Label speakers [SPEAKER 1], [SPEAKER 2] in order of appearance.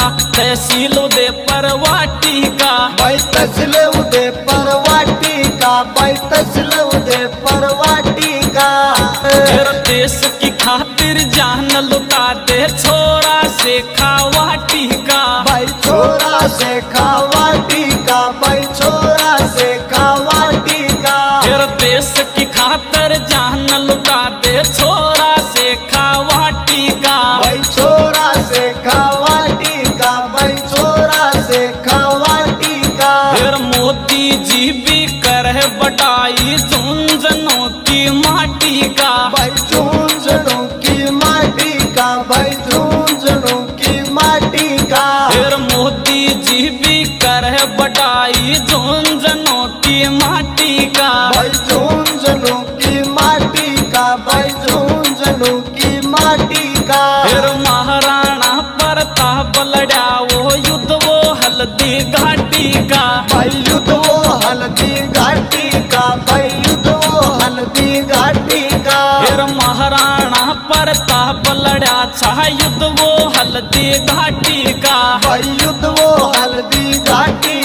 [SPEAKER 1] तहसील उदय परवाटी का
[SPEAKER 2] भाई तहसील उदय परवाटी का, भाई तहसील उदय परवाटी का।
[SPEAKER 1] फिर देश की खातिर जान लुटा दे छोरा से खावाटी का,
[SPEAKER 2] भाई छोरा से खावाटी का, भाई छोरा से खावाटी का।
[SPEAKER 1] फिर देश की खातिर जान लुटा दे छोरा से खावाटी का,
[SPEAKER 2] भाई छोरा से खावाटी का, भाई छोरा से खावाटी का।
[SPEAKER 1] फिर मोदी जी भी करे बटाई झुंझुनों की माटी का,
[SPEAKER 2] भाई झुंझुनों की माटी का, भाई झुंझुनों की माटी का।
[SPEAKER 1] फिर मोदी जी भी करे बटाई झुंझुनों की माटी का,
[SPEAKER 2] भाई झुंझुनों की माटी का, भाई झुंझुनों की माटी का।
[SPEAKER 1] फिर महाराणा प्रताप लड़ा वो युद्ध वो हल्दी घाटी का,
[SPEAKER 2] भाई युद्ध वो हल्दी घाटी का, भाई युद्ध वो हल्दी घाटी का।
[SPEAKER 1] फिर महाराणा प्रताप लड़ा था युद्ध वो हल्दी घाटी का,
[SPEAKER 2] भाई युद्ध वो हल्दी घाटी